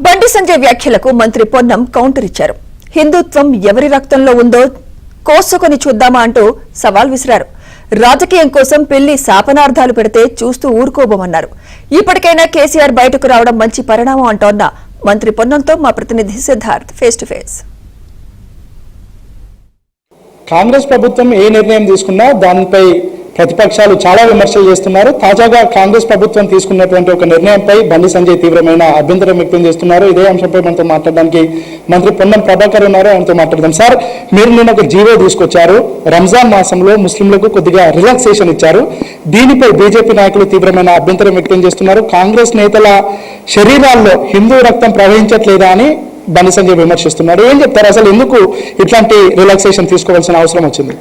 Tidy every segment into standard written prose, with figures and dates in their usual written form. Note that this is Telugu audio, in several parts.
బండి సంజయ్ వ్యాఖ్యలకు మంత్రి పొన్నం కౌంటర్ ఇచ్చారు. హిందుత్వం ఎవరి రక్తంలో ఉందో కోసుకొని చూద్దామా అంటూ సవాల్ విసిరారు. రాజకీయం కోసం పెళ్లి శాపనార్థాలు పెడితే చూస్తూ ఊరుకోబోమన్నారు. ఇప్పటికైనా కేసీఆర్ బయటకు రావడం మంచి పరిణామం అంటోన్న మంత్రి పొన్నంతో మా ప్రతినిధి Siddharth face to face. Congress ప్రభుత్వం ఏ నిర్ణయం తీసుకున్నా దానిపై ప్రతిపక్షాలు చాలా విమర్శలు చేస్తున్నారు. తాజాగా కాంగ్రెస్ ప్రభుత్వం తీసుకున్నటువంటి ఒక నిర్ణయంపై బండి సంజయ్ తీవ్రమైన అభ్యంతరం వ్యక్తం చేస్తున్నారు. ఇదే అంశంపై మనతో మాట్లాడడానికి మంత్రి పొన్నం ప్రభాకర్ ఉన్నారు. ఆయనతో మాట్లాడదాం. సార్, మీరు నిన్న ఒక జీవో తీసుకొచ్చారు. రంజాన్ మాసంలో ముస్లింలకు కొద్దిగా రిలాక్సేషన్ ఇచ్చారు. దీనిపై బీజేపీ నాయకులు తీవ్రమైన అభ్యంతరం వ్యక్తం చేస్తున్నారు. కాంగ్రెస్ నేతల శరీరాల్లో హిందూ రక్తం ప్రవహించట్లేదా అని బండి సంజయ్ విమర్శిస్తున్నారు. ఏం చెప్తారు, అసలు ఎందుకు ఇట్లాంటి రిలాక్సేషన్ తీసుకోవాల్సిన అవసరం వచ్చింది?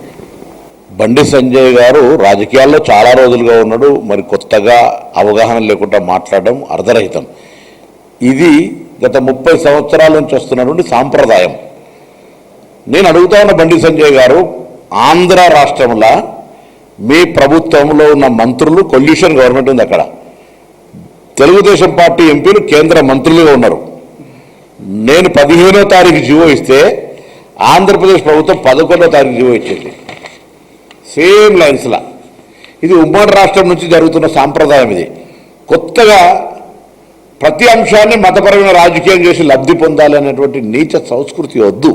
బండి సంజయ్ గారు రాజకీయాల్లో చాలా రోజులుగా ఉన్నాడు. మరి కొత్తగా అవగాహన లేకుండా మాట్లాడడం అర్ధరహితం. ఇది గత 30 సంవత్సరాల నుంచి వస్తున్నటువంటి సాంప్రదాయం. నేను అడుగుతా ఉన్న బండి సంజయ్ గారు, ఆంధ్ర రాష్ట్రంలో మీ ప్రభుత్వంలో ఉన్న మంత్రులు కొల్యూషన్ గవర్నమెంట్ ఉంది. అక్కడ తెలుగుదేశం పార్టీ ఎంపీలు కేంద్ర మంత్రులుగా ఉన్నారు. నేను 15వ తారీఖు జీవో ఇస్తే ఆంధ్రప్రదేశ్ ప్రభుత్వం 11వ తారీఖు జీవో ఇచ్చింది. సేమ్ లైన్స్లా. ఇది ఉమ్మడి రాష్ట్రం నుంచి జరుగుతున్న సాంప్రదాయం. ఇది కొత్తగా ప్రతి అంశాన్ని మతపరమైన రాజకీయం చేసి లబ్ధి పొందాలి అనేటువంటి నీచ సంస్కృతి వద్దు.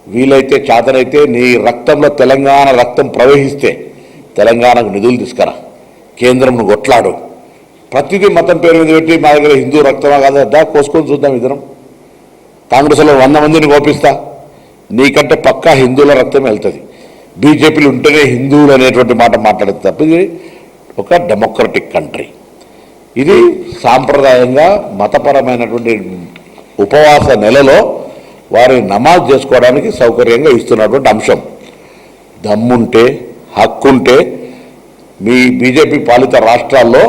వీలైతే చేతనైతే నీ రక్తంలో తెలంగాణ రక్తం ప్రవహిస్తే తెలంగాణకు నిధులు తీసుకురా, కేంద్రంను కొట్లాడు. ప్రతిదీ మతం పేరు మీద పెట్టి మా దగ్గర హిందూ రక్తమా కాదా కోసుకొని చూద్దాం. ఇద్దరం కాంగ్రెస్లో 100 మందిని కోపిస్తా, నీకంటే పక్కా హిందువుల రక్తం వెళ్తుంది. బీజేపీలు ఉంటేనే హిందువులు అనేటువంటి మాట మాట్లాడేది తప్ప ఇది ఒక డెమోక్రటిక్ కంట్రీ. ఇది సాంప్రదాయంగా మతపరమైనటువంటి ఉపవాస నెలలో వారి నమాజ్ చేసుకోవడానికి సౌకర్యంగా ఇస్తున్నటువంటి అంశం. దమ్ముంటే హక్కుంటే మీ బీజేపీ పాలిత రాష్ట్రాల్లో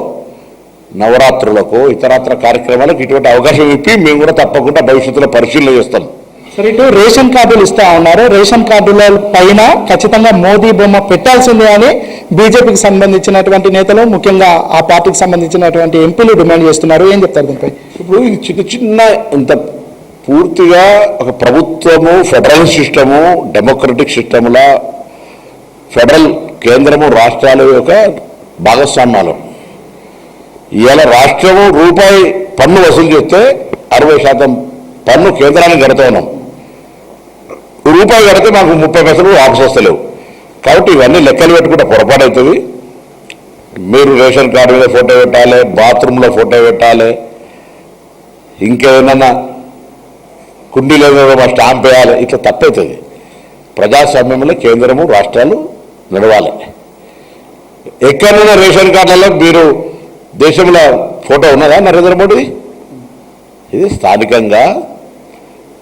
నవరాత్రులకు ఇతరత్ర కార్యక్రమాలకు ఇటువంటి అవకాశం ఇప్పి మేము కూడా తప్పకుండా భవిష్యత్తులో పరిశీలన చేస్తాం. సరే, ఇటు రేషన్ కార్డులు ఇస్తా ఉన్నారు. రేషన్ కార్డుల పైన ఖచ్చితంగా మోదీ బొమ్మ పెట్టాల్సిందే అని బీజేపీకి సంబంధించినటువంటి నేతలు, ముఖ్యంగా ఆ పార్టీకి సంబంధించినటువంటి ఎంపీలు డిమాండ్ చేస్తున్నారు. ఏం చెప్తారు దీనిపై? ఇప్పుడు ఇది చిన్న ఇంత పూర్తిగా ఒక ప్రభుత్వము, ఫెడరల్ సిస్టము, డెమోక్రటిక్ సిస్టముల ఫెడరల్ కేంద్రము రాష్ట్రాల యొక్క భాగస్వామ్యాలు. ఇవాళ రాష్ట్రము రూపాయి పన్ను వసూలు చేస్తే 60% పన్ను కేంద్రానికి కడుతూ ఉన్నాం. రూపాయి కడితే మాకు 30 పైసలు వాపసు వస్తలేవు. కాబట్టి ఇవన్నీ లెక్కలు పెట్టుకుంటే పొరపాటు అవుతుంది. మీరు రేషన్ కార్డు మీద ఫోటో పెట్టాలి, బాత్రూంలో ఫోటో పెట్టాలి, ఇంకేమన్నా కుండీలో మా స్టాంప్ వేయాలి. ఇట్లా తప్పవుతుంది. ప్రజాస్వామ్యంలో కేంద్రము రాష్ట్రాలు నడవాలి. ఎక్కడైనా రేషన్ కార్డులలో మీరు దేశంలో ఫోటో ఉన్నదా నరేంద్ర మోడీ? ఇది స్థానికంగా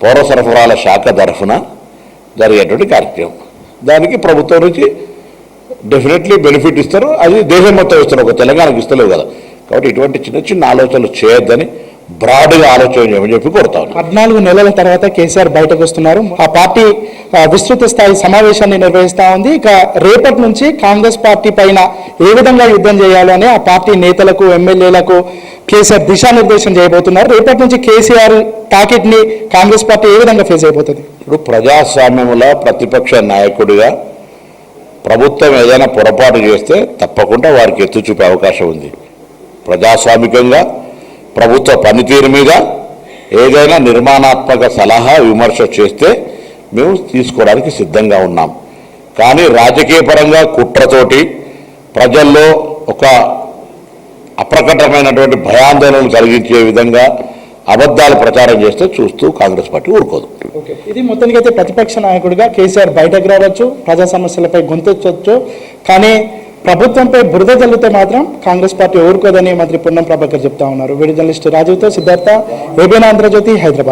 పౌర సరఫరాల శాఖ తరఫున జరిగేటువంటి కార్యక్రమం. దానికి ప్రభుత్వం నుంచి డెఫినెట్లీ బెనిఫిట్ ఇస్తారు. అది దేశం మొత్తం ఇస్తారు, ఒక తెలంగాణకు ఇస్తలేవు కదా. కాబట్టి ఇటువంటి చిన్న చిన్న ఆలోచనలు చేయొద్దని బ్రాడ్గా ఆలోచన చేయమని చెప్పి కోరుతాను. 14 నెలల తర్వాత కేసీఆర్ బయటకు వస్తున్నారు. ఆ పార్టీ విస్తృత స్థాయి సమావేశాన్ని నిర్వహిస్తూ ఉంది. ఇక రేపటి నుంచి కాంగ్రెస్ పార్టీ పైన ఏ విధంగా యుద్ధం చేయాలని ఆ పార్టీ నేతలకు, ఎమ్మెల్యేలకు కేసీఆర్ దిశానిర్దేశం చేయబోతున్నారు. రేపటి నుంచి కేసీఆర్ టార్గెట్ ని కాంగ్రెస్ పార్టీ ఏ విధంగా ఫేస్ అయిపోతుంది? ఇప్పుడు ప్రజాస్వామ్యంలో ప్రతిపక్ష నాయకుడిగా ప్రభుత్వం ఏదైనా పొరపాటు చేస్తే తప్పకుండా వారికి ఎత్తు చూపే అవకాశం ఉంది. ప్రజాస్వామికంగా ప్రభుత్వ పనితీరు మీద ఏదైనా నిర్మాణాత్మక సలహా, విమర్శ చేస్తే మేము తీసుకోవడానికి సిద్ధంగా ఉన్నాం. కానీ రాజకీయ పరంగా కుట్రతోటి ప్రజల్లో ఒక అప్రకటమైనటువంటి భయాందోళనలు కలిగించే విధంగా అబద్ధాలు ప్రచారం చేస్తే చూస్తూ కాంగ్రెస్ పార్టీ ఊరుకోదు. ఇది మొత్తానికి అయితే ప్రతిపక్ష నాయకుడిగా కేసీఆర్ బయటకు రావచ్చు, ప్రజా సమస్యలపై గొంతెత్తవచ్చు. కానీ ప్రభుత్వంపై బురద జల్లితే మాత్రం కాంగ్రెస్ పార్టీ ఊరుకోదని మంత్రి పొన్నం ప్రభాకర్ చెప్తా ఉన్నారు. వీడియో జర్నలిస్ట్ రాజీవ్తో సిద్ధార్థ, ఏబీఎన్ ఆంధ్రజ్యోతి, హైదరాబాద్.